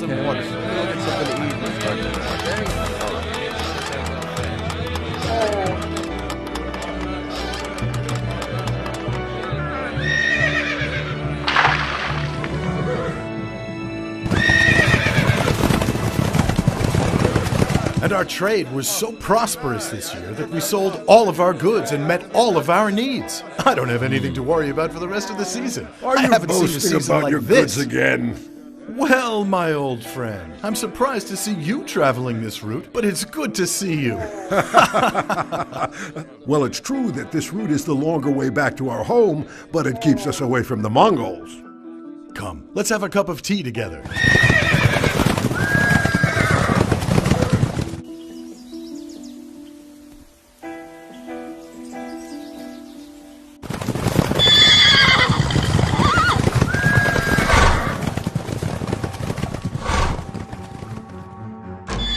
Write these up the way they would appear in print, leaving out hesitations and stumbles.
some water. We'll get something to eat. And our trade was so prosperous this year that we sold all of our goods and met all of our needs. I don't have anything to worry about for the rest of the season. Are you boasting about your goods again? Well, my old friend, I'm surprised to see you traveling this route, but it's good to see you. Well, it's true that this route is the longer way back to our home, but it keeps us away from the Mongols. Come, let's have a cup of tea together.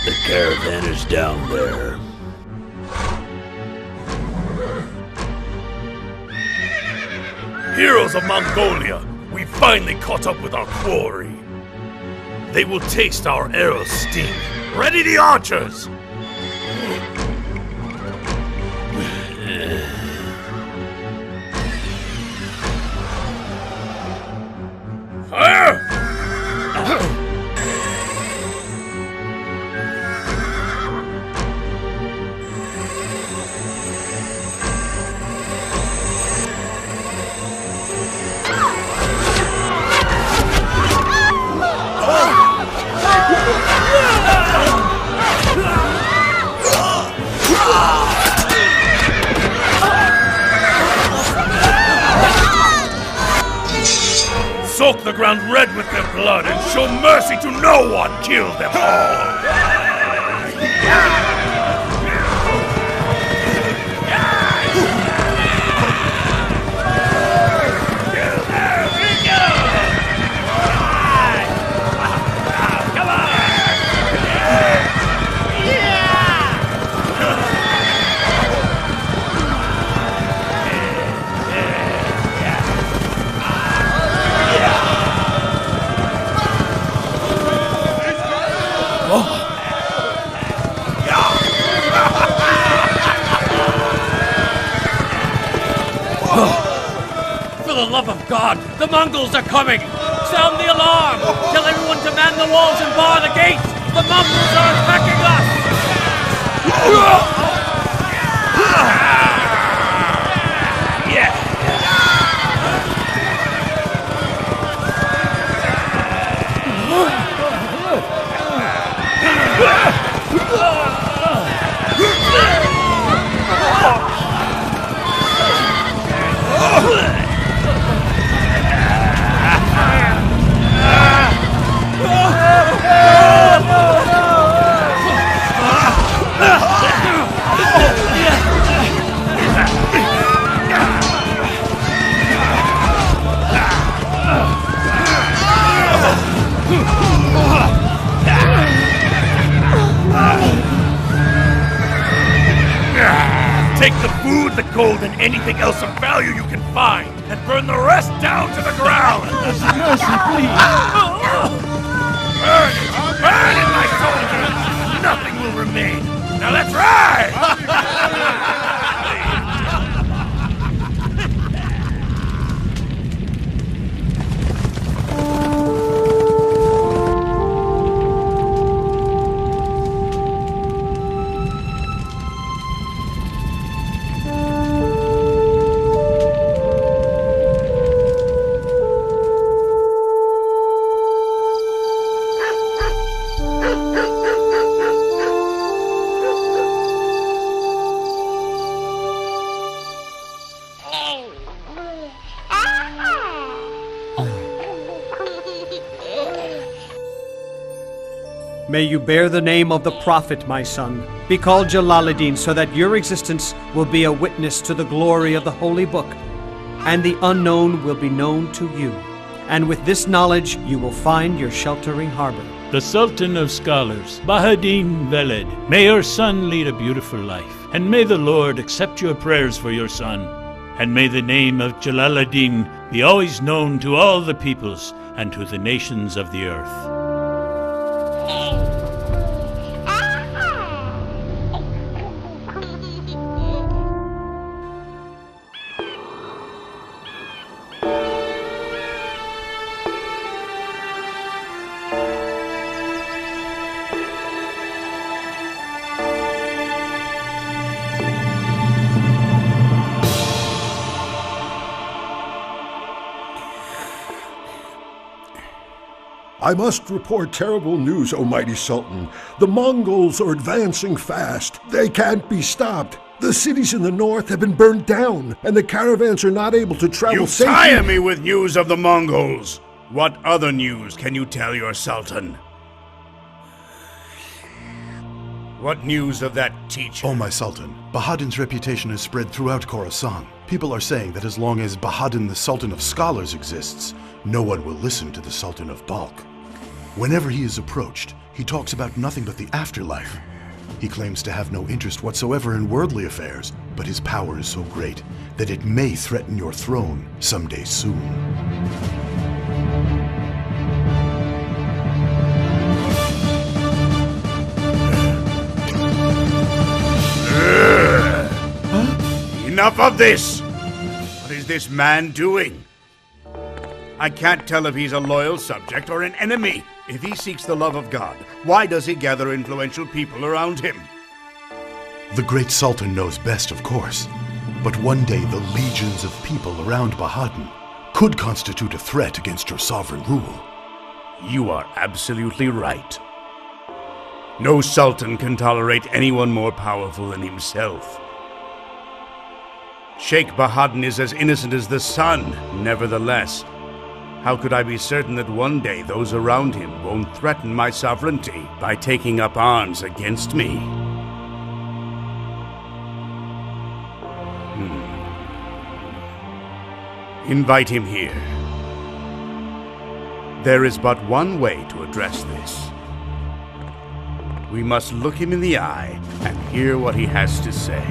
The caravan is down there. Heroes of Mongolia, we finally caught up with our quarry. They will taste our arrow sting. Ready the archers! Fire! Soak the ground red with their blood and show mercy to no one! Kill them all! For the love of God, the Mongols are coming! Sound the alarm! Tell everyone to man the walls and bar the gates! The Mongols are attacking us! Take the food, the gold, and anything else of value you can find, and burn the rest down to the ground! Mercy, please! Burn it! Burn it, my soldiers! Nothing will remain! Now let's ride! May you bear the name of the Prophet, my son. Be called Jalaluddin, so that your existence will be a witness to the glory of the Holy Book, and the unknown will be known to you. And with this knowledge, you will find your sheltering harbor. The Sultan of Scholars, Bahadin Veled, may your son lead a beautiful life, and may the Lord accept your prayers for your son, and may the name of Jalaluddin be always known to all the peoples and to the nations of the earth. I must report terrible news, O mighty Sultan. The Mongols are advancing fast. They can't be stopped. The cities in the north have been burned down, and the caravans are not able to travel You safely. tire me with news of the Mongols! What other news can you tell your Sultan? What news of that teacher? Oh, my Sultan, Bahadin's reputation has spread throughout Khorasan. People are saying that as long as Bahadin, the Sultan of Scholars, exists, no one will listen to the Sultan of Balkh. Whenever he is approached, he talks about nothing but the afterlife. He claims to have no interest whatsoever in worldly affairs, but his power is so great that it may threaten your throne someday soon. Enough of this! What is this man doing? I can't tell if he's a loyal subject or an enemy. If he seeks the love of God, why does he gather influential people around him? The great Sultan knows best, of course. But one day the legions of people around Bahadin could constitute a threat against your sovereign rule. You are absolutely right. No sultan can tolerate anyone more powerful than himself. Sheikh Bahadin is as innocent as the sun. Nevertheless, how could I be certain that one day those around him won't threaten my sovereignty by taking up arms against me? Invite him here. There is but one way to address this. We must look him in the eye and hear what he has to say.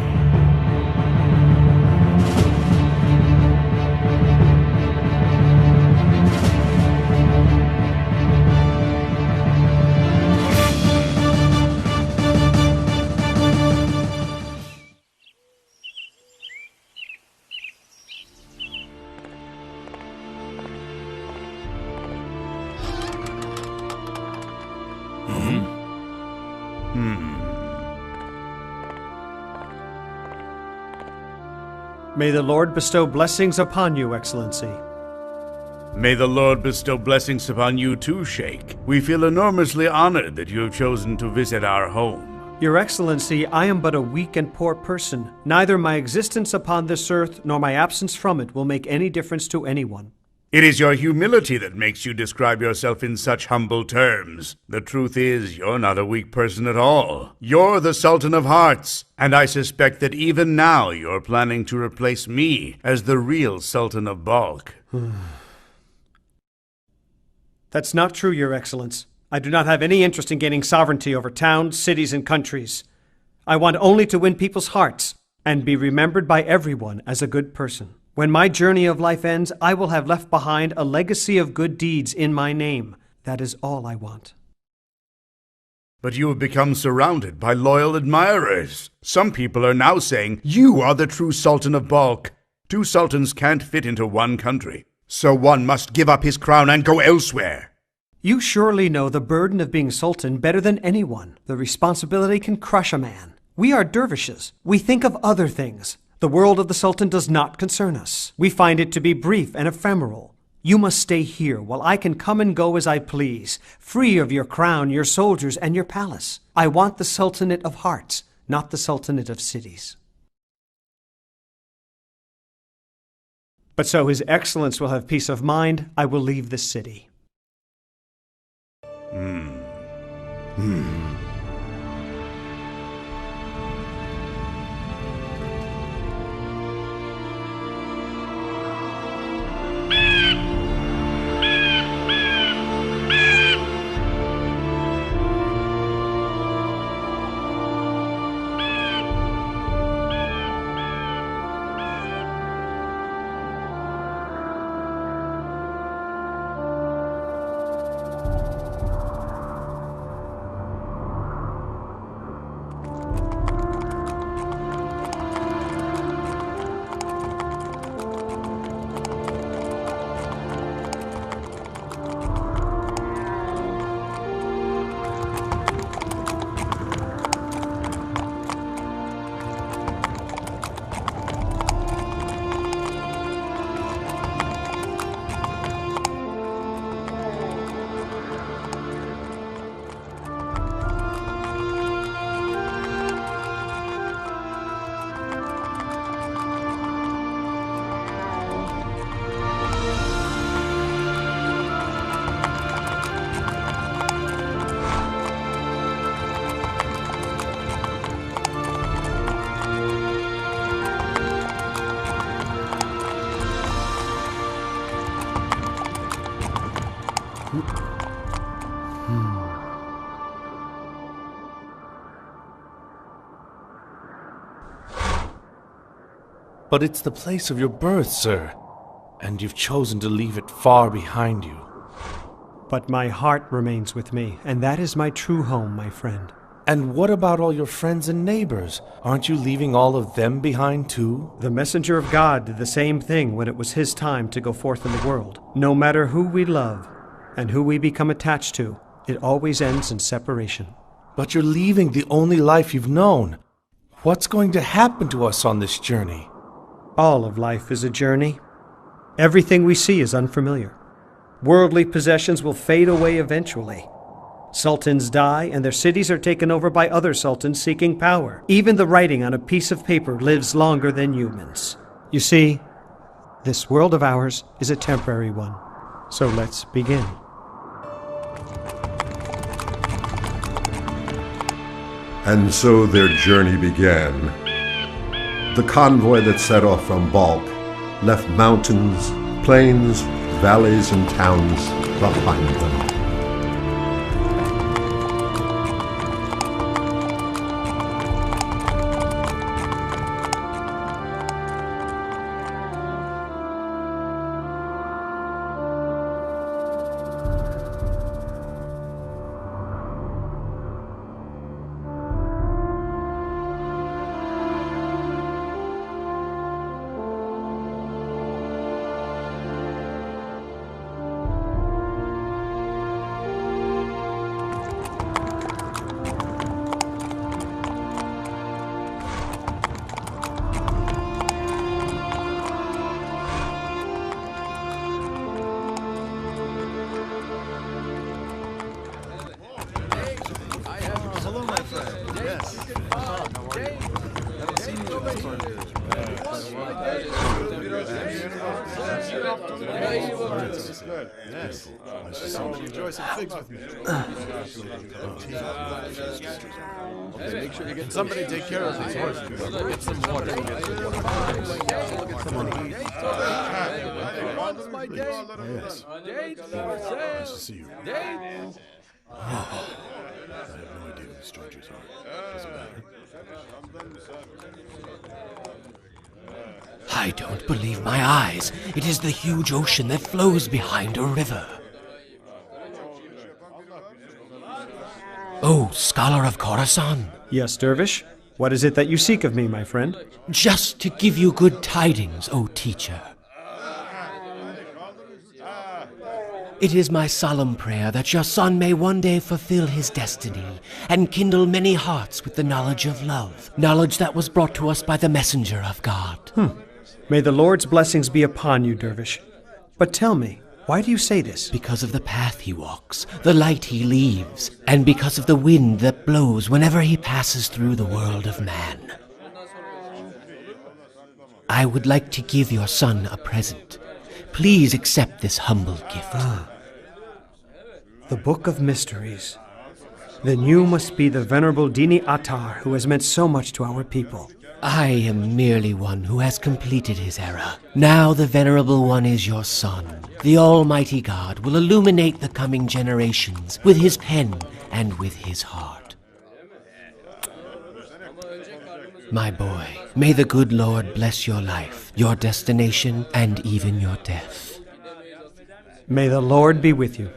May the Lord bestow blessings upon you, Excellency. May the Lord bestow blessings upon you too, Sheikh. We feel enormously honored that you have chosen to visit our home. Your Excellency, I am but a weak and poor person. Neither my existence upon this earth nor my absence from it will make any difference to anyone. It is your humility that makes you describe yourself in such humble terms. The truth is, you're not a weak person at all. You're the Sultan of Hearts, and I suspect that even now you're planning to replace me as the real Sultan of Balkh. That's not true, Your Excellence. I do not have any interest in gaining sovereignty over towns, cities, and countries. I want only to win people's hearts and be remembered by everyone as a good person. When my journey of life ends, I will have left behind a legacy of good deeds in my name. That is all I want. But you have become surrounded by loyal admirers. Some people are now saying you are the true Sultan of Balkh. Two sultans can't fit into one country, so one must give up his crown and go elsewhere. You surely know the burden of being Sultan better than anyone. The responsibility can crush a man. We are dervishes. We think of other things. The world of the Sultan does not concern us. We find it to be brief and ephemeral. You must stay here while I can come and go as I please, free of your crown, your soldiers, and your palace. I want the Sultanate of Hearts, not the Sultanate of Cities. But so His Excellence will have peace of mind, I will leave this city. But it's the place of your birth, sir. And you've chosen to leave it far behind you. But my heart remains with me, and that is my true home, my friend. And what about all your friends and neighbors? Aren't you leaving all of them behind too? The messenger of God did the same thing when it was his time to go forth in the world. No matter who we love and who we become attached to, it always ends in separation. But you're leaving the only life you've known. What's going to happen to us on this journey? All of life is a journey. Everything we see is unfamiliar. Worldly possessions will fade away eventually. Sultans die, and their cities are taken over by other sultans seeking power. Even the writing on a piece of paper lives longer than humans. You see, this world of ours is a temporary one. So let's begin. And so their journey began. The convoy that set off from Balk left mountains, plains, valleys, and towns behind them. Enjoy some figs with me. Okay, make sure you get somebody to take care of these horses. Get some water. Come on. Yes. Nice to see you. I have no idea who these strangers are. Doesn't matter. I don't believe my eyes. It is the huge ocean that flows behind a river. Oh, scholar of Khorasan. Yes, Dervish? What is it that you seek of me, my friend? Just to give you good tidings, O teacher. It is my solemn prayer that your son may one day fulfill his destiny and kindle many hearts with the knowledge of love, knowledge that was brought to us by the messenger of God. May the Lord's blessings be upon you, Dervish. But tell me, why do you say this? Because of the path he walks, the light he leaves, and because of the wind that blows whenever he passes through the world of man. I would like to give your son a present. Please accept this humble gift. The Book of Mysteries. Then you must be the Venerable Dini Attar, who has meant so much to our people. I am merely one who has completed his era. Now the Venerable One is your son. The Almighty God will illuminate the coming generations with his pen and with his heart. My boy, may the good Lord bless your life, your destination, and even your death. May the Lord be with you.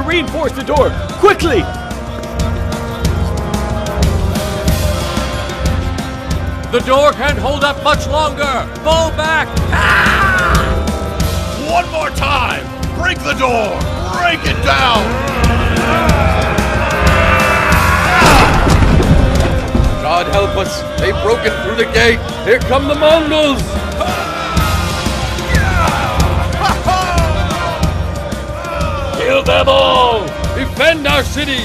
Reinforce the door! Quickly! The door can't hold up much longer! Fall back! One more time! Break the door! Break it down! God help us! They've broken through the gate! Here come the Mongols! Kill them all! Defend our city!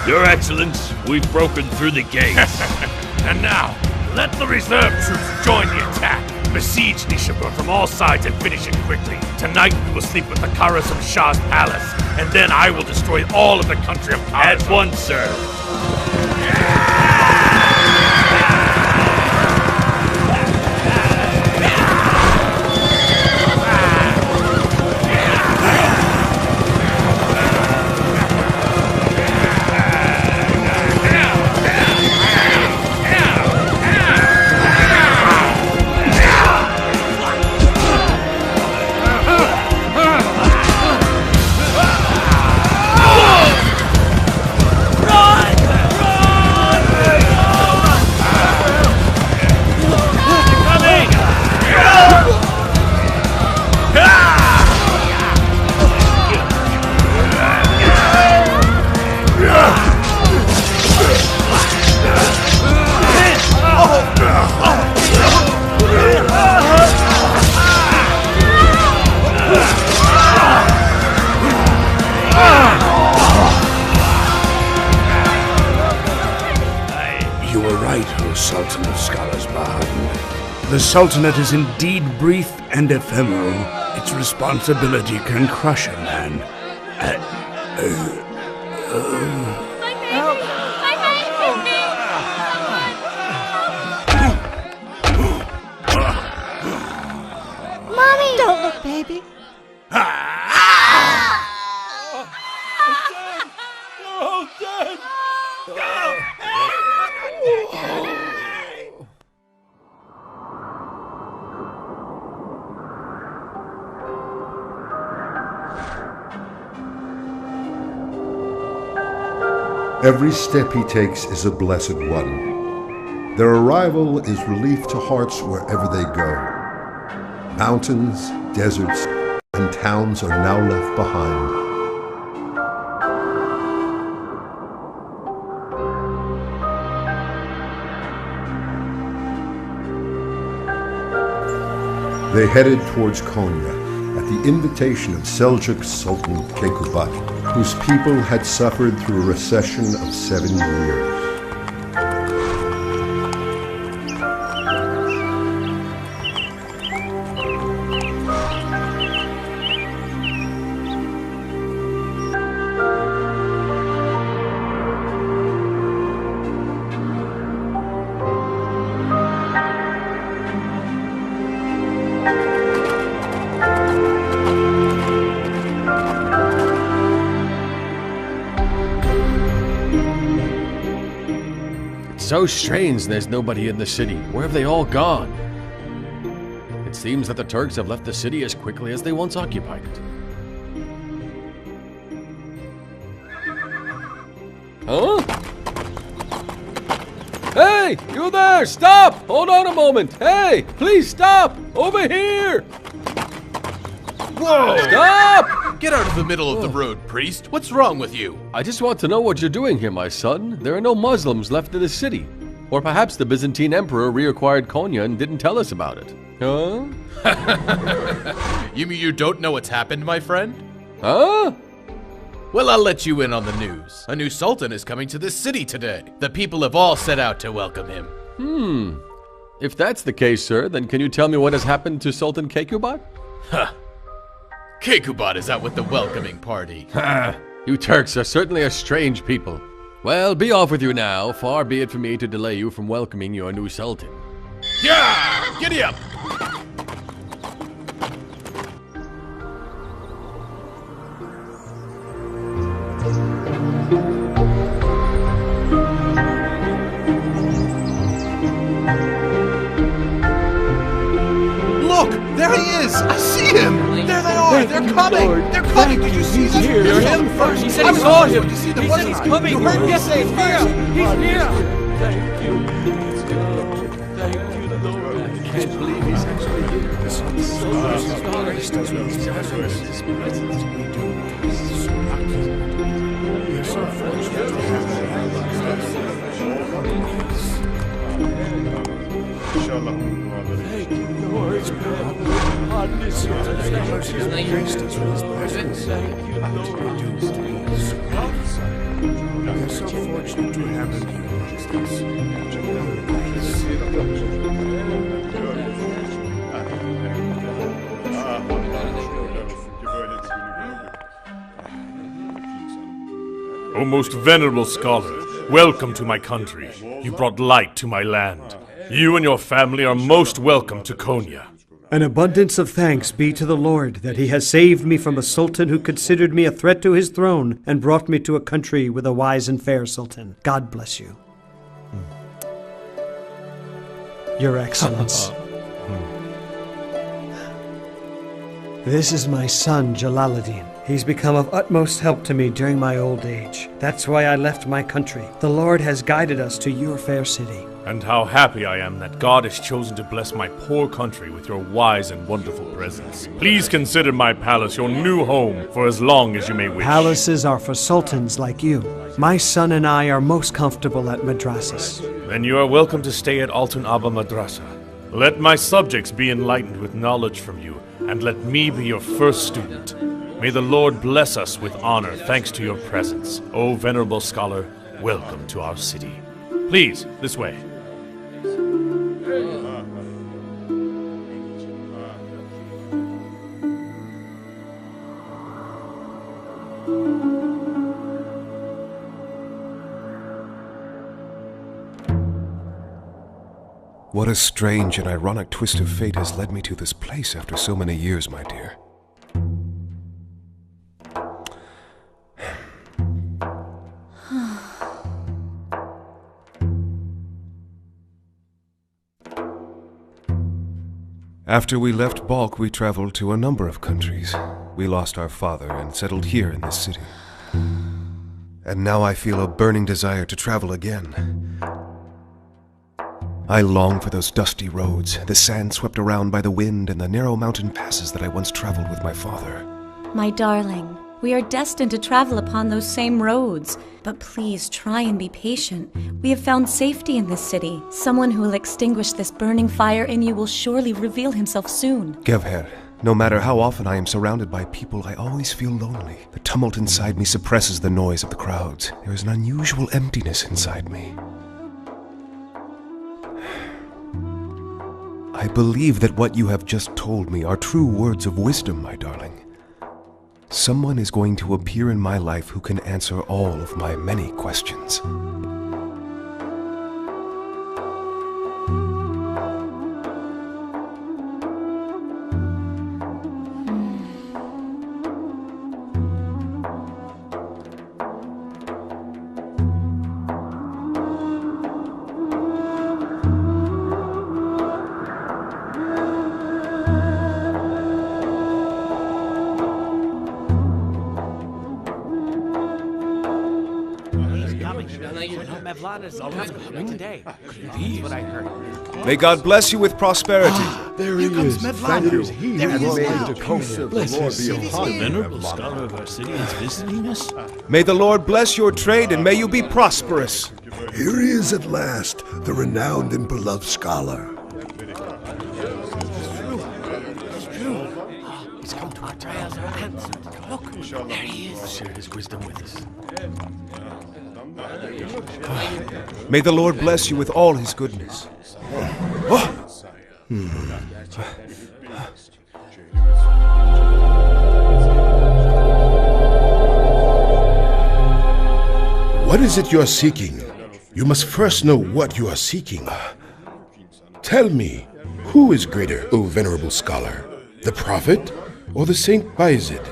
Your Excellence, we've broken through the gates. And now, let the reserve troops join the attack. Besiege Nishabur from all sides and finish it quickly. Tonight we will sleep with the Karas of Shah's palace, and then I will destroy all of the country of Karas. At once, sir. Sultan of Scholars Bahadin. The Sultanate is indeed brief and ephemeral. Its responsibility can crush a man. Mommy! Don't look, baby. Every step he takes is a blessed one. Their arrival is relief to hearts wherever they go. Mountains, deserts, and towns are now left behind. They headed towards Konya at the invitation of Seljuk Sultan Kekubat, whose people had suffered through a recession of 7 years. So strange there's nobody in the city. Where have they all gone? It seems that the Turks have left the city as quickly as they once occupied it. Huh? Hey! You there! Stop! Hold on a moment! Hey! Please stop! Over here! Whoa! Stop! Get out of the middle of the road, priest. What's wrong with you? I just want to know what you're doing here, my son. There are no Muslims left in the city. Or perhaps the Byzantine emperor reacquired Konya and didn't tell us about it. Huh? You mean you don't know what's happened, my friend? Huh? Well, I'll let you in on the news. A new sultan is coming to this city today. The people have all set out to welcome him. If that's the case, sir, then can you tell me what has happened to Sultan Kekubat? Huh. Kekubat is out with the welcoming party. You Turks are certainly a strange people. Well, be off with you now. Far be it from me to delay you from welcoming your new sultan. Yeah! Giddy up! Look! There he is! I see him! There they are! They're coming! They're coming! Did you see them? Hear him first. He said he saw him. You see them? He said he's coming. You heard Yes, he's here. He's here. Thank you. Thank you, Lord. I can't believe he's actually here. O most venerable scholar, welcome to my country. You brought light to my land. You and your family are most welcome to Konya. An abundance of thanks be to the Lord that he has saved me from a sultan who considered me a threat to his throne and brought me to a country with a wise and fair sultan. God bless you. Your Excellence. This is my son, Jalaluddin. He's become of utmost help to me during my old age. That's why I left my country. The Lord has guided us to your fair city. And how happy I am that God has chosen to bless my poor country with your wise and wonderful presence. Please consider my palace your new home for as long as you may wish. Palaces are for sultans like you. My son and I are most comfortable at madrasas. Then you are welcome to stay at Altun Aba Madrasa. Let my subjects be enlightened with knowledge from you, and let me be your first student. May the Lord bless us with honor thanks to your presence. O venerable scholar, welcome to our city. Please, this way. What a strange and ironic twist of fate has led me to this place after so many years, my dear. After we left Balkh, we traveled to a number of countries. We lost our father and settled here in this city. And now I feel a burning desire to travel again. I long for those dusty roads, the sand swept around by the wind, and the narrow mountain passes that I once traveled with my father. My darling, we are destined to travel upon those same roads. But please try and be patient. We have found safety in this city. Someone who will extinguish this burning fire in you will surely reveal himself soon. Gevher, no matter how often I am surrounded by people, I always feel lonely. The tumult inside me suppresses the noise of the crowds. There is an unusual emptiness inside me. I believe that what you have just told me are true words of wisdom, my darling. Someone is going to appear in my life who can answer all of my many questions. May God bless you with prosperity. There he is. Thank you. He There who he brought is. to Konya. The Lord be upon The you. venerable scholar of our city is visiting us. May the Lord bless your trade and may you be prosperous. Here he is at last, the renowned and beloved scholar. He's come to our prayers are answered. Look, there he is. Shared his wisdom with us. May the Lord bless you with all his goodness. What is it you are seeking? You must first know what you are seeking. Tell me, who is greater, O venerable scholar? The prophet or the Saint Bayezid?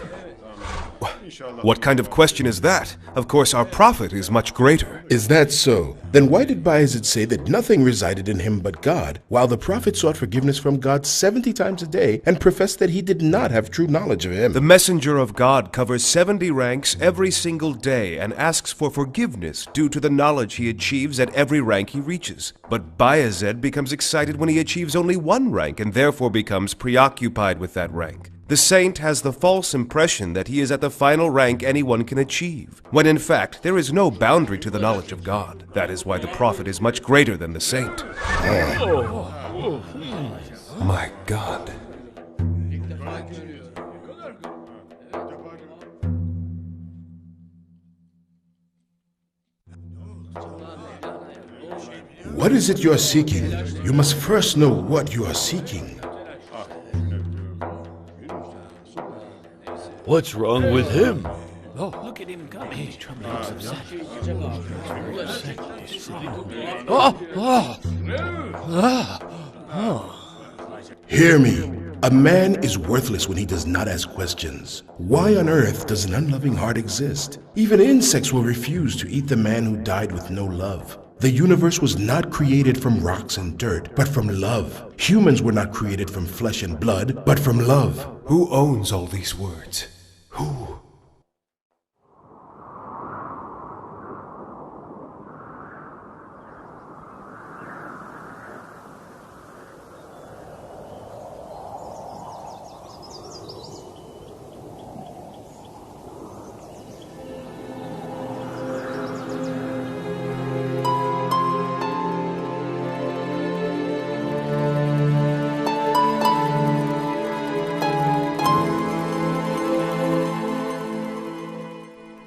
What kind of question is that? Of course, our prophet is much greater. Is that so? Then why did Bayezid say that nothing resided in him but God, while the prophet sought forgiveness from God 70 times a day and professed that he did not have true knowledge of him? The messenger of God covers 70 ranks every single day and asks for forgiveness due to the knowledge he achieves at every rank he reaches. But Bayezid becomes excited when he achieves only one rank and therefore becomes preoccupied with that rank. The saint has the false impression that he is at the final rank anyone can achieve, when in fact there is no boundary to the knowledge of God. That is why the prophet is much greater than the saint. My God. What is it you are seeking? You must first know what you are seeking. What's wrong with him? Oh, look at him come. Hey, trouble looks upset. Hear me. A man is worthless when he does not ask questions. Why on earth does an unloving heart exist? Even insects will refuse to eat the man who died with no love. The universe was not created from rocks and dirt, but from love. Humans were not created from flesh and blood, but from love. Who owns all these words? Who?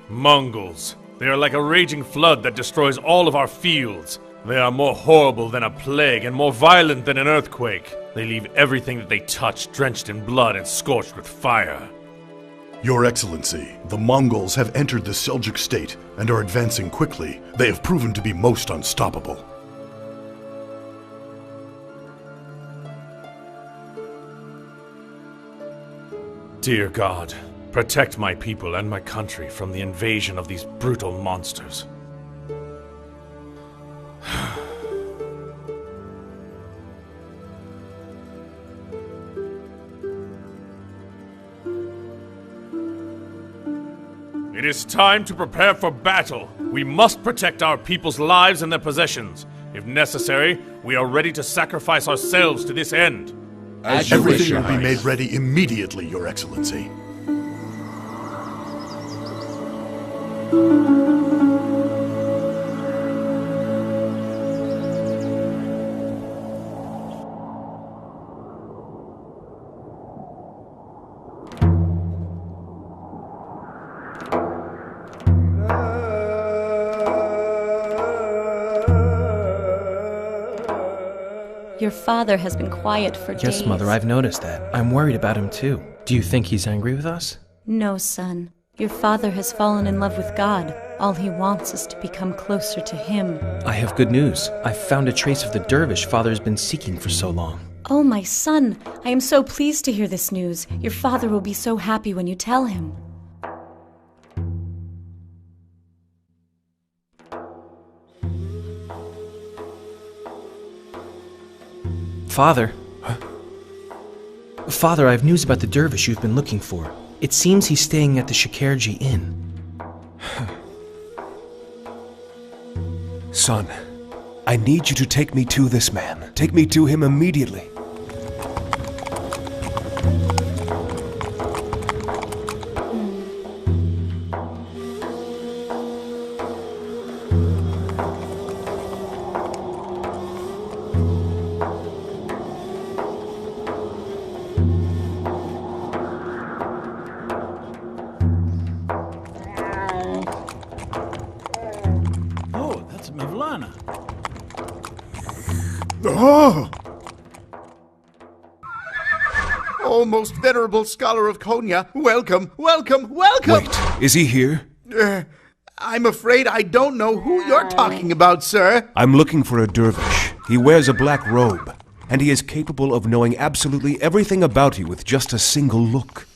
Mongols. They are like a raging flood that destroys all of our fields. They are more horrible than a plague and more violent than an earthquake. They leave everything that they touch drenched in blood and scorched with fire. Your Excellency, the Mongols have entered the Seljuk state and are advancing quickly. They have proven to be most unstoppable. Dear God, protect my people and my country from the invasion of these brutal monsters. It is time to prepare for battle. We must protect our people's lives and their possessions. If necessary, we are ready to sacrifice ourselves to this end. Everything will be made ready immediately, Your Excellency. Your father has been quiet for days. Yes, Mother, I've noticed that. I'm worried about him too. Do you think he's angry with us? No, son. Your father has fallen in love with God. All he wants is to become closer to him. I have good news. I've found a trace of the dervish Father's been seeking for so long. Oh, my son, I am so pleased to hear this news. Your father will be so happy when you tell him. Father? Huh? Father, I have news about the dervish you've been looking for. It seems he's staying at the Shakerji Inn. Son, I need you to take me to this man. Take me to him immediately. Mewlana. Oh, most venerable scholar of Konya, welcome, welcome, welcome! Wait, is he here? I'm afraid I don't know who you're talking about, sir. I'm looking for a dervish. He wears a black robe, and he is capable of knowing absolutely everything about you with just a single look.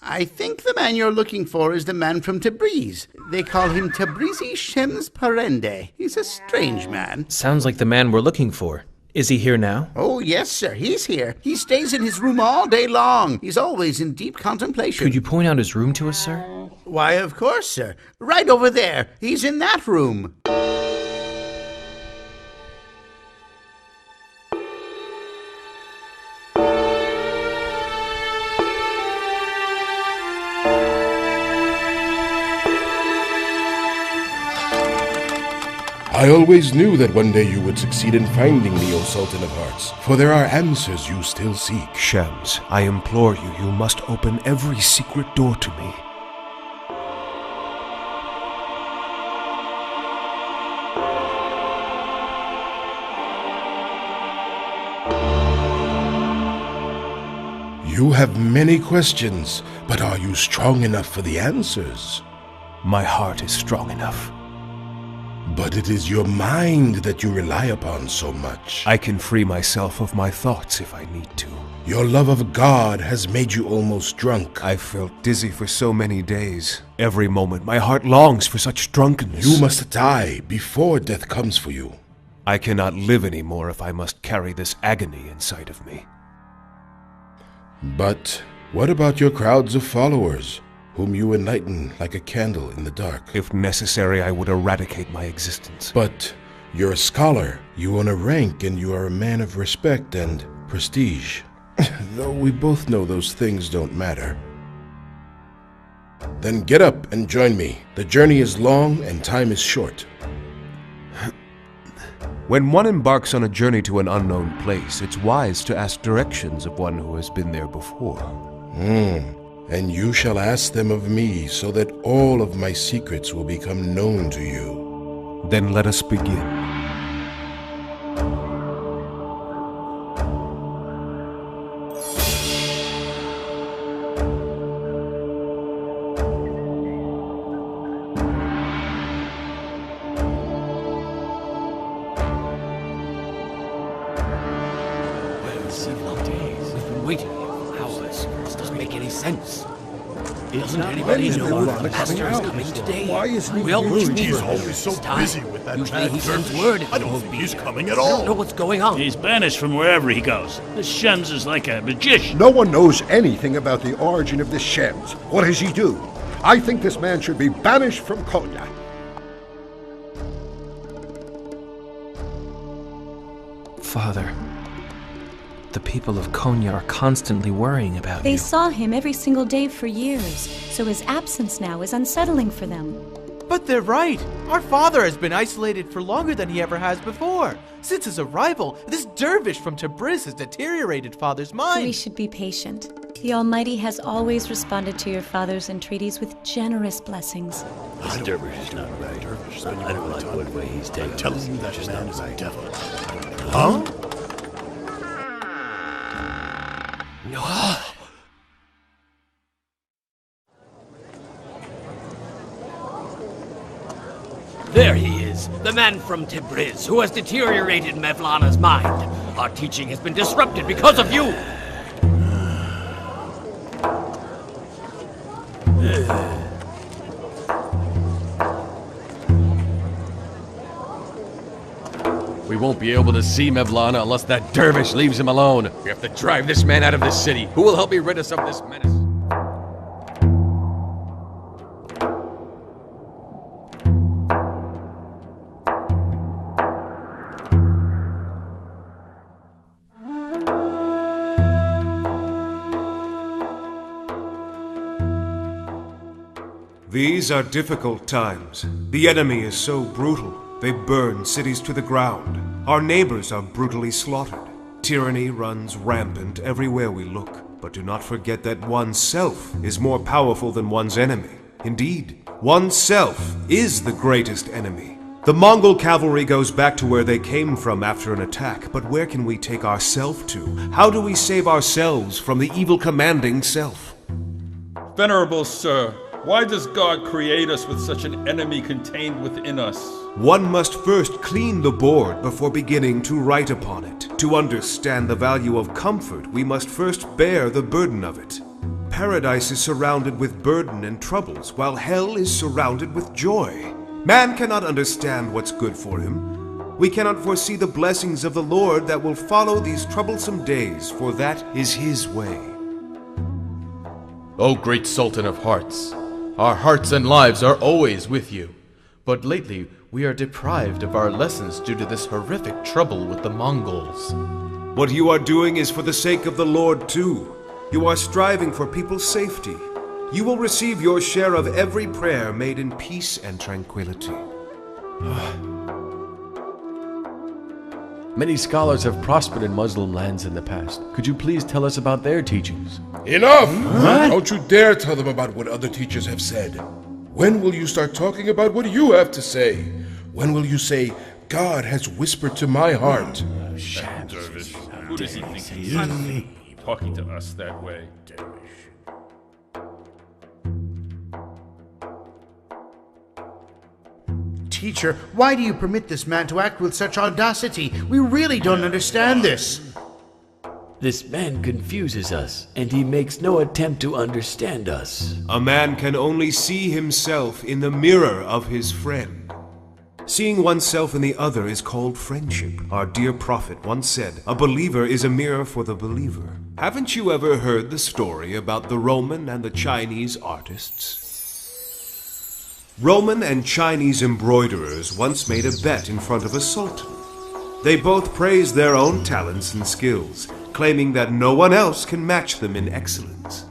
I think the man you're looking for is the man from Tabriz. They call him Tabrizi Shems Parende. He's a strange man. Sounds like the man we're looking for. Is he here now? Oh, yes, sir. He's here. He stays in his room all day long. He's always in deep contemplation. Could you point out his room to us, sir? Why, of course, sir. Right over there. He's in that room. I always knew that one day you would succeed in finding me, O Sultan of Hearts, for there are answers you still seek. Shams, I implore you, you must open every secret door to me. You have many questions, but are you strong enough for the answers? My heart is strong enough. But it is your mind that you rely upon so much. I can free myself of my thoughts if I need to. Your love of God has made you almost drunk. I've felt dizzy for so many days. Every moment my heart longs for such drunkenness. You must die before death comes for you. I cannot live anymore if I must carry this agony inside of me. But what about your crowds of followers, whom you enlighten like a candle in the dark? If necessary, I would eradicate my existence. But you're a scholar, you own a rank, and you are a man of respect and prestige. Though we both know those things don't matter. Then get up and join me. The journey is long and time is short. When one embarks on a journey to an unknown place, it's wise to ask directions of one who has been there before. And you shall ask them of me, so that all of my secrets will become known to you. Then let us begin. Doesn't anybody know the master is coming today? Why isn't he Well, He's always so busy with that Usually he sends dervish. word if I he don't won't think be he's here. coming at I all. don't know what's going on. He's banished from wherever he goes. This Shams is like a magician. No one knows anything about the origin of this Shams. What does he do? I think this man should be banished from Konya. Father, the people of Konya are constantly worrying about They you. saw him every single day for years, so his absence now is unsettling for them. But they're right. Our father has been isolated for longer than he ever has before. Since his arrival, this dervish from Tabriz has deteriorated father's We mind. should be patient. The Almighty has always responded to your father's entreaties with generous blessings. This dervish is not right. I don't like what way he's taking. Telling you that man is a devil. Huh? There he is, the man from Tabriz who has deteriorated Mevlana's mind. Our teaching has been disrupted because of you. We won't be able to see Mevlana unless that dervish leaves him alone. We have to drive this man out of this city. Who will help me rid us of this menace? These are difficult times. The enemy is so brutal. They burn cities to the ground. Our neighbors are brutally slaughtered. Tyranny runs rampant everywhere we look. But do not forget that oneself is more powerful than one's enemy. Indeed, oneself is the greatest enemy. The Mongol cavalry goes back to where they came from after an attack, but where can we take ourself to? How do we save ourselves from the evil commanding self? Venerable sir, why does God create us with such an enemy contained within us? One must first clean the board before beginning to write upon it. To understand the value of comfort, we must first bear the burden of it. Paradise is surrounded with burden and troubles, while hell is surrounded with joy. Man cannot understand what's good for him. We cannot foresee the blessings of the Lord that will follow these troublesome days, for that is his way. O great Sultan of Hearts, our hearts and lives are always with you. But lately, we are deprived of our lessons due to this horrific trouble with the Mongols. What you are doing is for the sake of the Lord too. You are striving for people's safety. You will receive your share of every prayer made in peace and tranquility. Many scholars have prospered in Muslim lands in the past. Could you please tell us about their teachings? Enough! Don't you dare tell them about what other teachers have said. When will you start talking about what you have to say? When will you say, God has whispered to my heart? Dervish, who does he think he is? Talking to us that way. Teacher, why do you permit this man to act with such audacity? We really don't understand this. This man confuses us, and he makes no attempt to understand us. A man can only see himself in the mirror of his friend. Seeing oneself in the other is called friendship. Our dear prophet once said, "A believer is a mirror for the believer." Haven't you ever heard the story about the Roman and the Chinese artists? Roman and Chinese embroiderers once made a bet in front of a sultan. They both praised their own talents and skills, claiming that no one else can match them in excellence.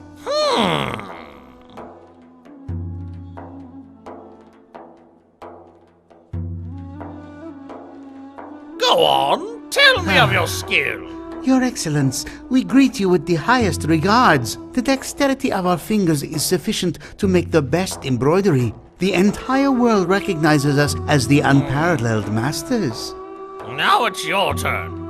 Go on, tell me of your skill. Your Excellence, we greet you with the highest regards. The dexterity of our fingers is sufficient to make the best embroidery. The entire world recognizes us as the unparalleled masters. Now it's your turn.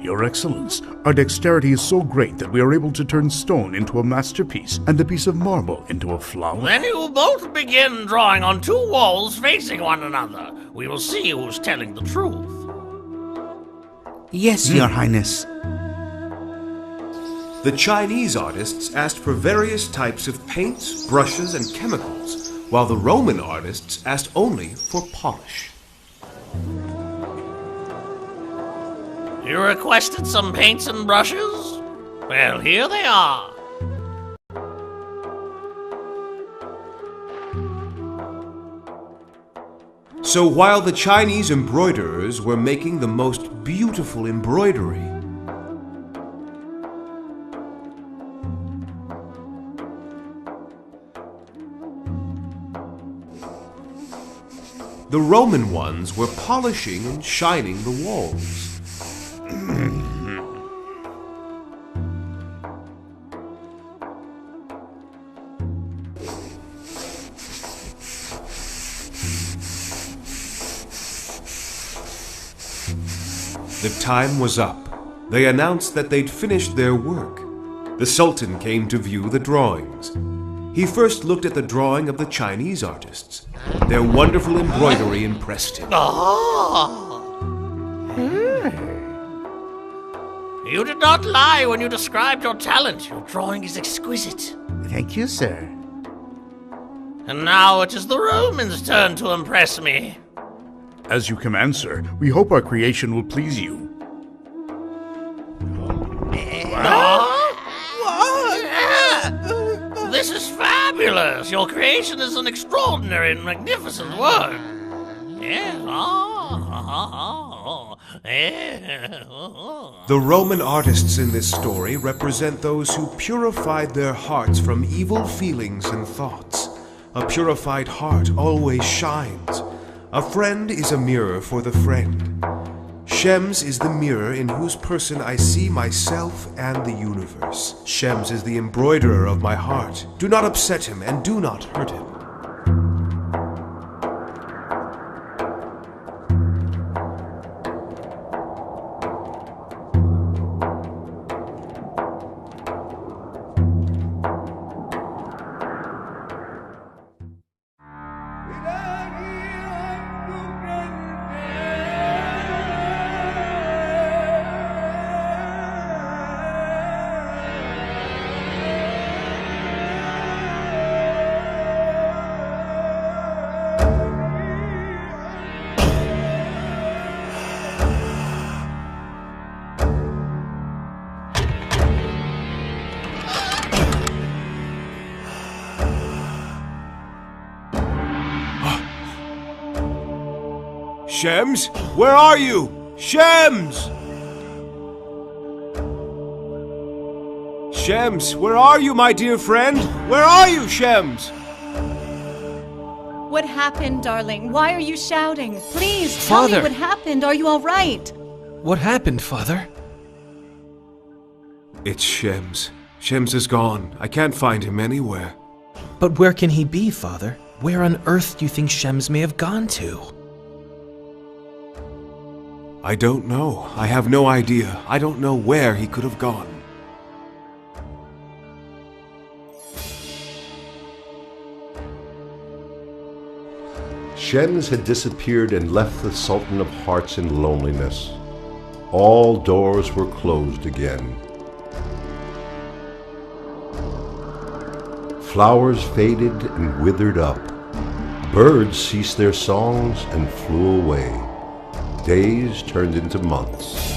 Your Excellence, our dexterity is so great that we are able to turn stone into a masterpiece and a piece of marble into a flower. Then you will both begin drawing on two walls facing one another. We will see who's telling the truth. Yes, Your Highness. The Chinese artists asked for various types of paints, brushes, and chemicals, while the Roman artists asked only for polish. You requested some paints and brushes? Well, here they are. So while the Chinese embroiderers were making the most beautiful embroidery, the Roman ones were polishing and shining the walls. The time was up. They announced that they'd finished their work. The Sultan came to view the drawings. He first looked at the drawing of the Chinese artists. Their wonderful embroidery impressed him. You did not lie when you described your talent. Your drawing is exquisite. Thank you, sir. And now it is the Romans' turn to impress me. As you command, sir, we hope our creation will please you. This is fabulous! Your creation is an extraordinary and magnificent work. Yes. The Roman artists in this story represent those who purified their hearts from evil feelings and thoughts. A purified heart always shines. A friend is a mirror for the friend. Shems is the mirror in whose person I see myself and the universe. Shems is the embroiderer of my heart. Do not upset him and do not hurt him. Shems? Where are you? Shems! Shems, where are you, my dear friend? Where are you, Shems? What happened, darling? Why are you shouting? Please, Father! tell me what happened. Are you all right? What happened, Father? It's Shems. Shems is gone. I can't find him anywhere. But where can he be, Father? Where on earth do you think Shems may have gone to? I don't know. I have no idea. I don't know where he could have gone. Shems had disappeared and left the Sultan of Hearts in loneliness. All doors were closed again. Flowers faded and withered up. Birds ceased their songs and flew away. Days turned into months.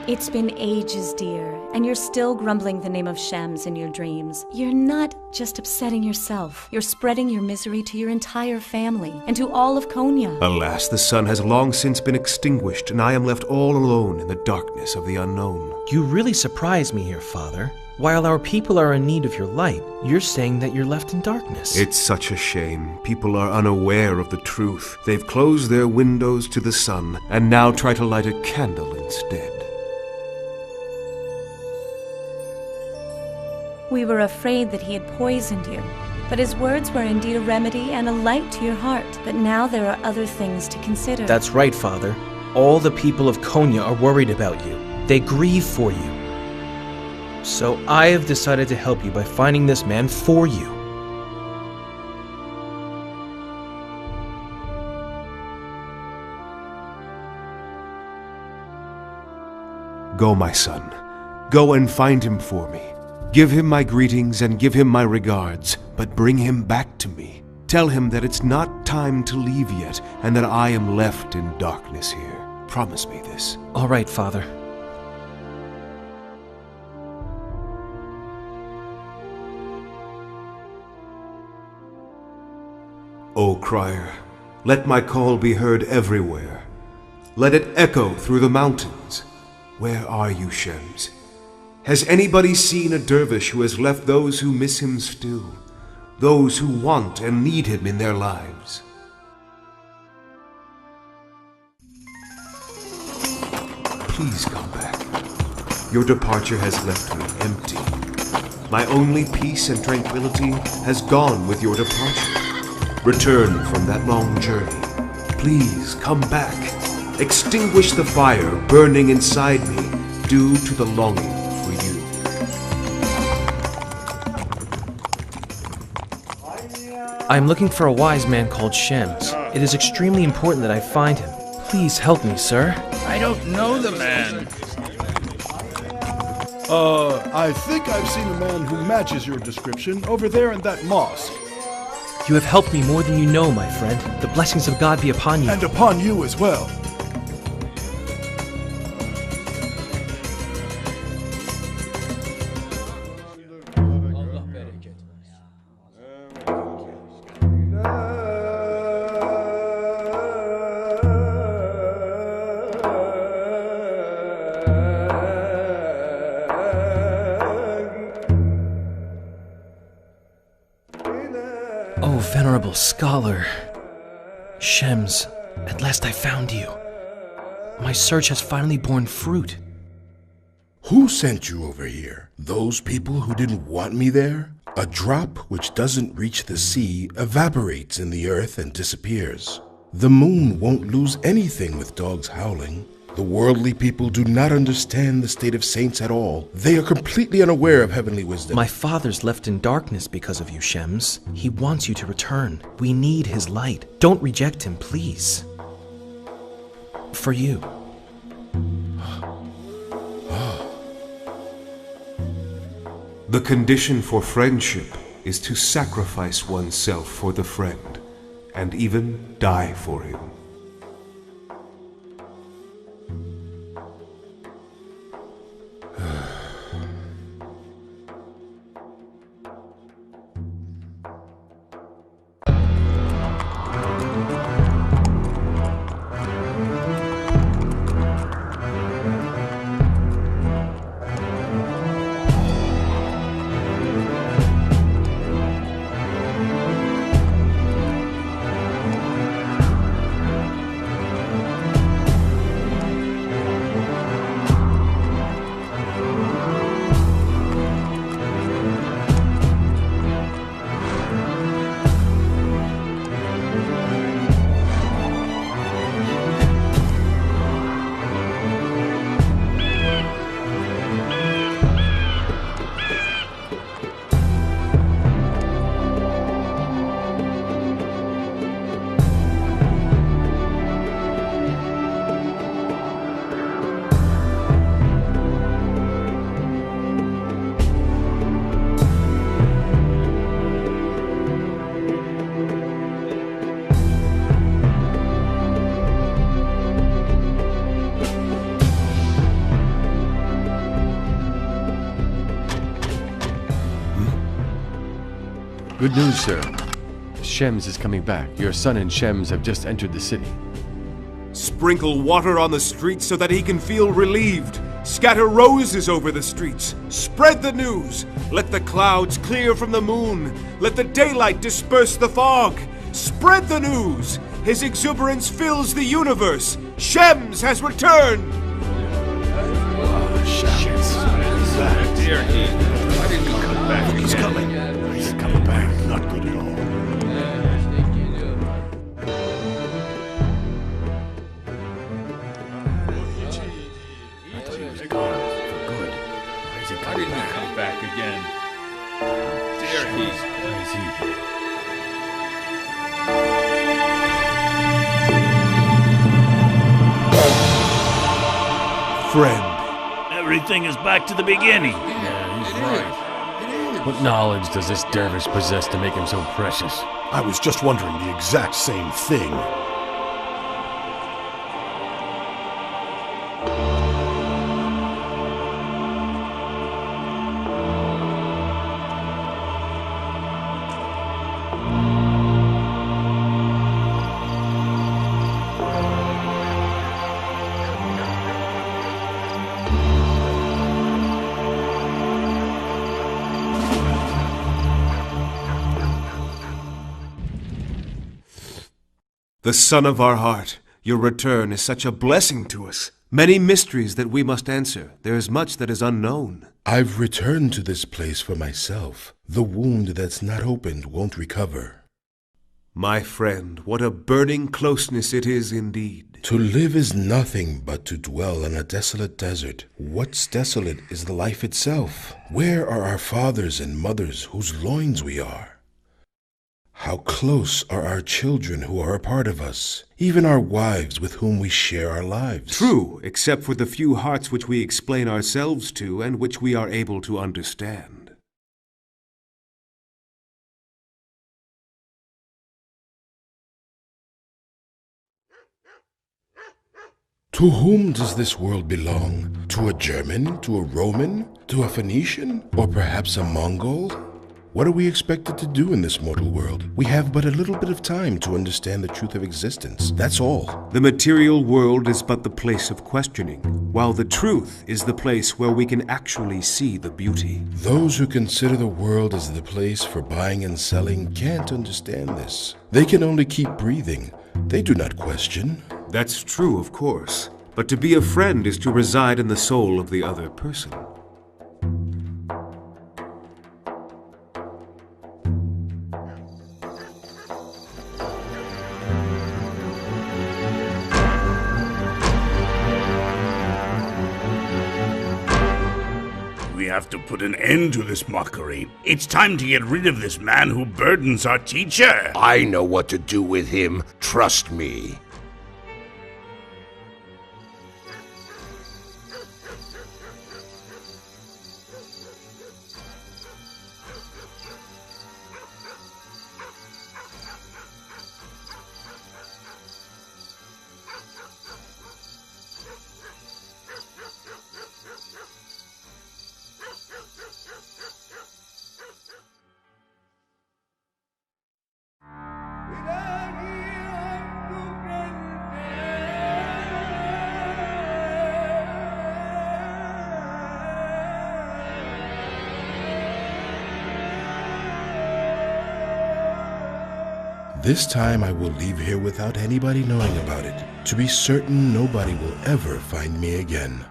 It's been ages, dear, and you're still grumbling the name of Shems in your dreams. You're not just upsetting yourself. You're spreading your misery to your entire family and to all of Konya. Alas, the sun has long since been extinguished, and I am left all alone in the darkness of the unknown. You really surprise me here, Father. While our people are in need of your light, you're saying that you're left in darkness. It's such a shame. People are unaware of the truth. They've closed their windows to the sun, and now try to light a candle instead. We were afraid that he had poisoned you, but his words were indeed a remedy and a light to your heart. But now there are other things to consider. That's right, Father. All the people of Konya are worried about you. They grieve for you. So I have decided to help you by finding this man for you. Go, my son. Go and find him for me. Give him my greetings and give him my regards, but bring him back to me. Tell him that it's not time to leave yet, and that I am left in darkness here. Promise me this. All right, Father. O crier, let my call be heard everywhere. Let it echo through the mountains. Where are you, Shems? Has anybody seen a dervish who has left those who miss him still? Those who want and need him in their lives? Please come back. Your departure has left me empty. My only peace and tranquility has gone with your departure. Return from that long journey. Please come back. Extinguish the fire burning inside me due to the longing for you. I am looking for a wise man called Shems. It is extremely important that I find him. Please help me, sir. I don't know the man. I think I've seen a man who matches your description over there in that mosque. You have helped me more than you know, my friend. The blessings of God be upon you. And upon you as well. Oh, venerable scholar. Shems, at last I found you. My search has finally borne fruit. Who sent you over here? Those people who didn't want me there? A drop which doesn't reach the sea evaporates in the earth and disappears. The moon won't lose anything with dogs howling. The worldly people do not understand the state of saints at all. They are completely unaware of heavenly wisdom. My father's left in darkness because of you, Shems. He wants you to return. We need his light. Don't reject him, please. For you. The condition for friendship is to sacrifice oneself for the friend, and even die for him. Good news, sir. Shems is coming back. Your son and Shems have just entered the city. Sprinkle water on the streets so that he can feel relieved. Scatter roses over the streets. Spread the news. Let the clouds clear from the moon. Let the daylight disperse the fog. Spread the news. His exuberance fills the universe. Shems has returned. Dear he. Why didn't he come back? He's coming. He's coming back. Not good at all. Why didn't he come back again? Dear he. Where is he? Friend. Everything is back to the beginning. Yeah, he's right. What knowledge does this dervish possess to make him so precious? I was just wondering the exact same thing. The son of our heart, your return is such a blessing to us. Many mysteries that we must answer. There is much that is unknown. I've returned to this place for myself. The wound that's not opened won't recover. My friend, what a burning closeness it is indeed. To live is nothing but to dwell in a desolate desert. What's desolate is the life itself. Where are our fathers and mothers whose loins we are? How close are our children who are a part of us, even our wives with whom we share our lives? True, except for the few hearts which we explain ourselves to and which we are able to understand. To whom does this world belong? To a German? To a Roman? To a Phoenician? Or perhaps a Mongol? What are we expected to do in this mortal world? We have but a little bit of time to understand the truth of existence. That's all. The material world is but the place of questioning, while the truth is the place where we can actually see the beauty. Those who consider the world as the place for buying and selling can't understand this. They can only keep breathing. They do not question. That's true, of course. But to be a friend is to reside in the soul of the other person. We have to put an end to this mockery. It's time to get rid of this man who burdens our teacher. I know what to do with him. Trust me. This time I will leave here without anybody knowing about it. To be certain nobody will ever find me again.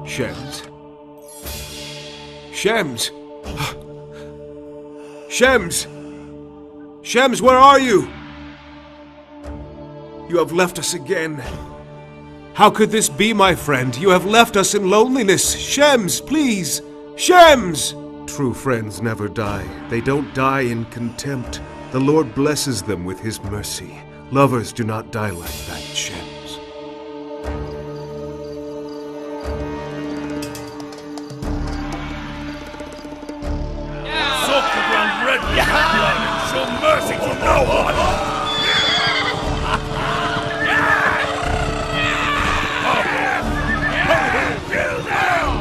Shems. Shems! Shems! Shems, where are you? You have left us again. How could this be, my friend? You have left us in loneliness. Shems, please! Shems! True friends never die. They don't die in contempt. The Lord blesses them with his mercy. Lovers do not die like that, Shems. Show mercy to no one! Kill them!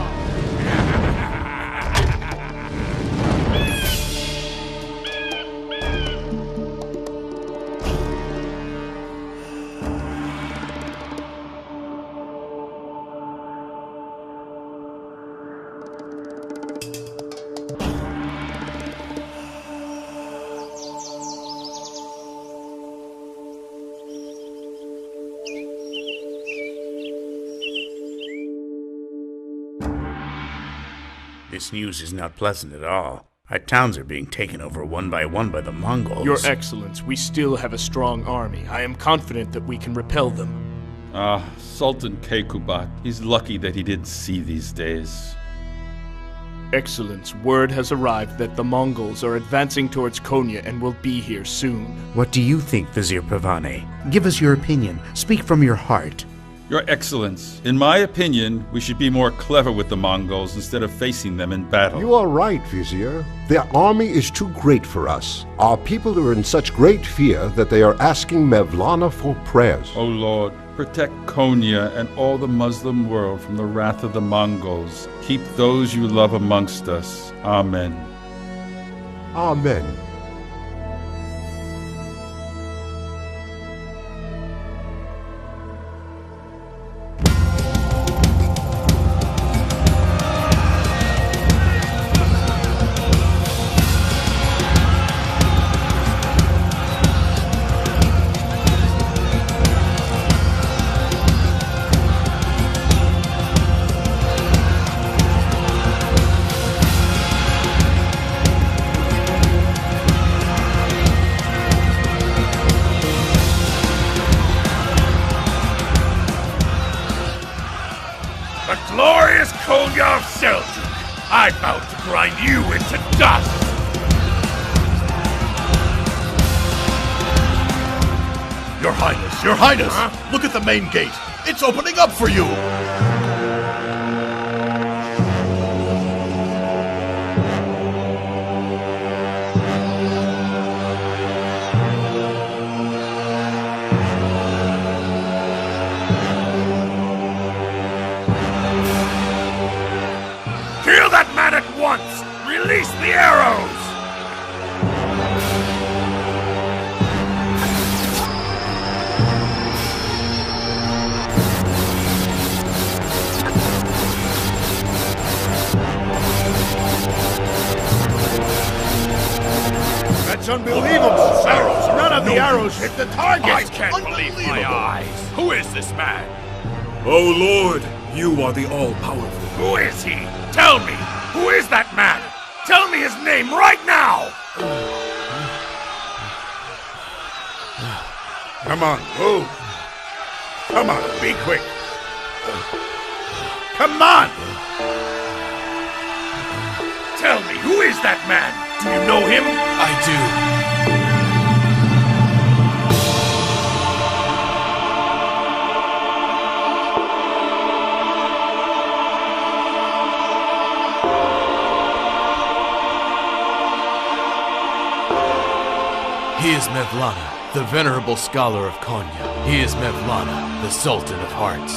This news is not pleasant at all. Our towns are being taken over one by the Mongols. Your Excellence, we still have a strong army. I am confident that we can repel them. Sultan Keykubat. He's lucky that he didn't see these days. Excellence, word has arrived that the Mongols are advancing towards Konya and will be here soon. What do you think, Vizier Pavane? Give us your opinion. Speak from your heart. Your Excellence, in my opinion, we should be more clever with the Mongols instead of facing them in battle. You are right, Vizier. Their army is too great for us. Our people are in such great fear that they are asking Mevlana for prayers. O Lord, protect Konya and all the Muslim world from the wrath of the Mongols. Keep those you love amongst us. Amen. Amen. Glorious Konya of Seljuk! I vow to grind you into dust! Your Highness, Your Highness! Look at the main gate! It's opening up for you! Kill that man at once! Release the arrows! That's unbelievable! Arrows! None of the arrows hit the target! I can't believe my eyes! Who is this man? Oh Lord, you are the all-powerful. Who is he? Tell me! Who is that man? Tell me his name right now! Come on, move! Come on, be quick! Come on! Tell me, who is that man? Do you know him? I do. He is Mevlana, the venerable scholar of Konya. He is Mevlana, the Sultan of Hearts.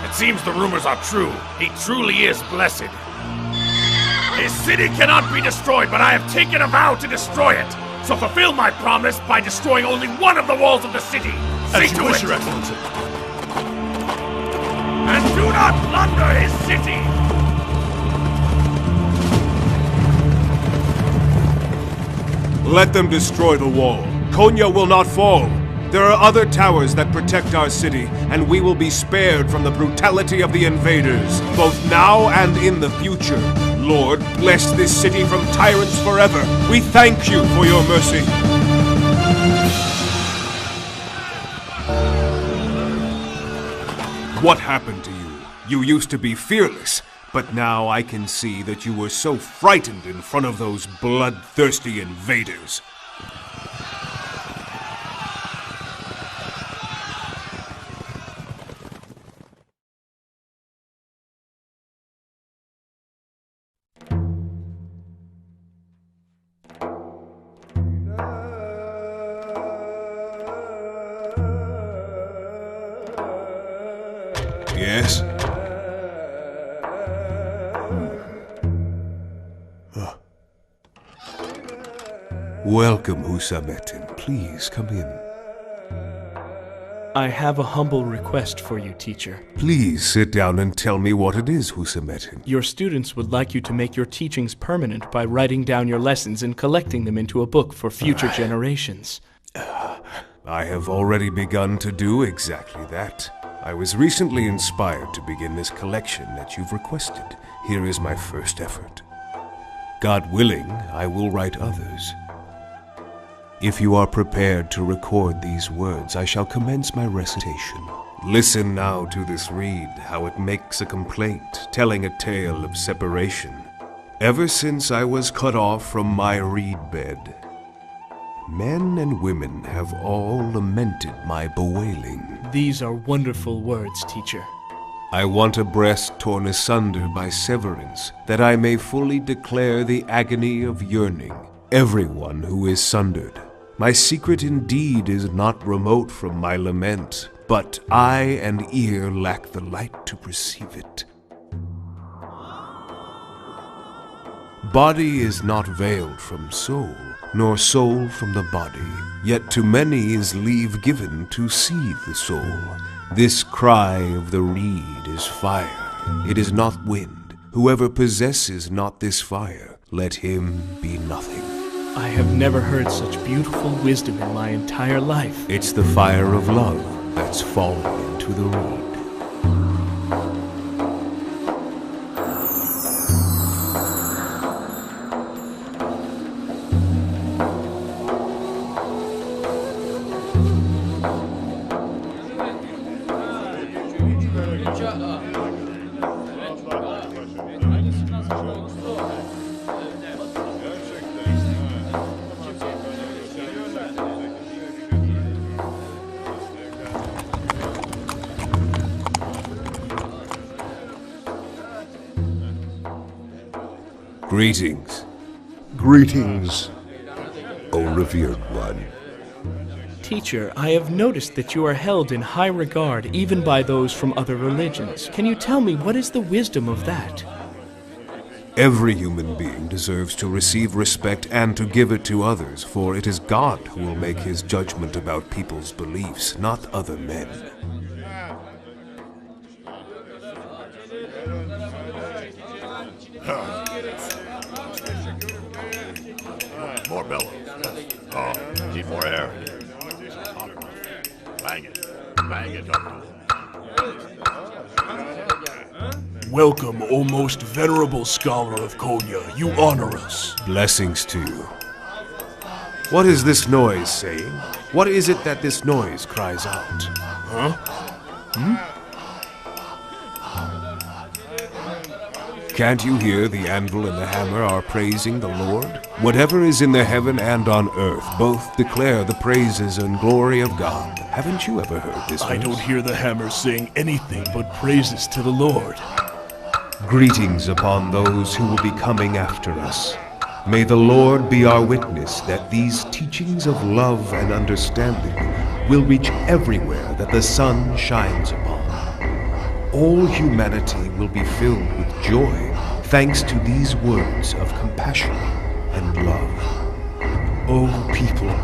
It seems the rumors are true. He truly is blessed. His city cannot be destroyed, but I have taken a vow to destroy it. So fulfill my promise by destroying only one of the walls of the city. See As you to wish, it. Your Excellency. And do not plunder his city. Let them destroy the wall. Konya will not fall. There are other towers that protect our city, and we will be spared from the brutality of the invaders, both now and in the future. Lord, bless this city from tyrants forever. We thank you for your mercy. What happened to you? You used to be fearless, but now I can see that you were so frightened in front of those bloodthirsty invaders. Yes. Welcome, Husametin. Please come in. I have a humble request for you, teacher. Please sit down and tell me what it is, Husametin. Your students would like you to make your teachings permanent by writing down your lessons and collecting them into a book for future generations. I have already begun to do exactly that. I was recently inspired to begin this collection that you've requested. Here is my first effort. God willing, I will write others. If you are prepared to record these words, I shall commence my recitation. Listen now to this reed, how it makes a complaint, telling a tale of separation. Ever since I was cut off from my reed bed, men and women have all lamented my bewailing. These are wonderful words, teacher. I want a breast torn asunder by severance, that I may fully declare the agony of yearning, everyone who is sundered. My secret indeed is not remote from my lament, but eye and ear lack the light to perceive it. Body is not veiled from soul, nor soul from the body, yet to many is leave given to see the soul. This cry of the reed is fire, it is not wind. Whoever possesses not this fire, let him be nothing. I have never heard such beautiful wisdom in my entire life. It's the fire of love that's fallen into the reed. Greetings. Greetings, O revered one. Teacher, I have noticed that you are held in high regard even by those from other religions. Can you tell me what is the wisdom of that? Every human being deserves to receive respect and to give it to others, for it is God who will make his judgment about people's beliefs, not other men. More bellows. Oh, need more air. Bang it. Bang it up. Welcome, O most venerable scholar of Konya. You honor us. Blessings to you. What is this noise saying? What is it that this noise cries out? Huh? Can't you hear the anvil and the hammer are praising the Lord? Whatever is in the heaven and on earth, both declare the praises and glory of God. Haven't you ever heard this? I don't hear the hammer saying anything but praises to the Lord. Greetings upon those who will be coming after us. May the Lord be our witness that these teachings of love and understanding will reach everywhere that the sun shines upon. All humanity will be filled with joy thanks to these words of compassion and love. O people,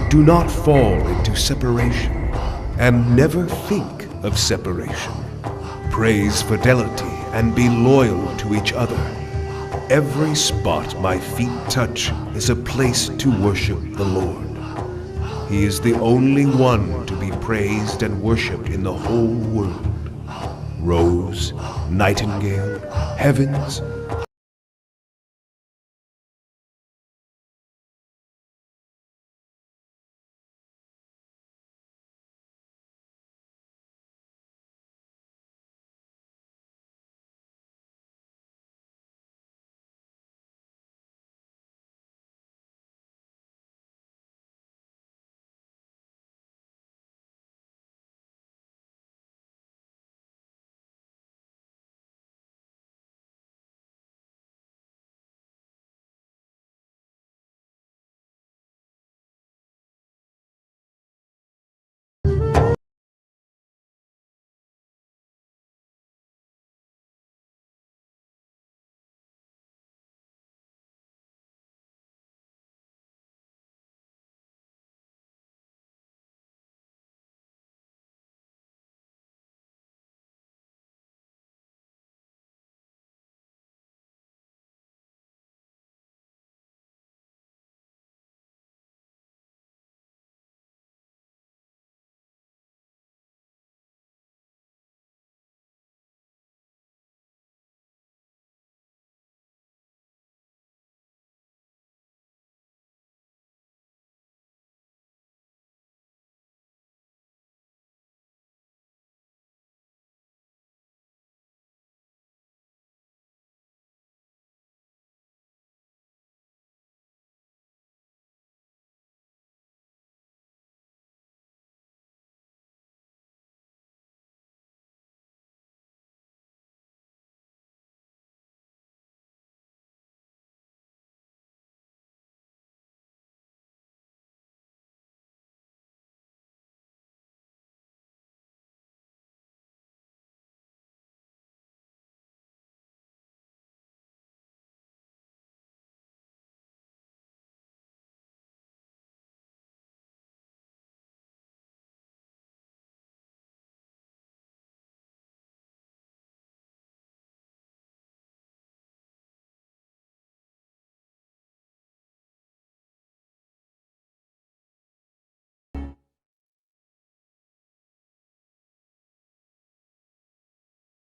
do not fall into separation and never think of separation. Praise fidelity and be loyal to each other. Every spot my feet touch is a place to worship the Lord. He is the only one to be praised and worshipped in the whole world. Rose, nightingale, heavens,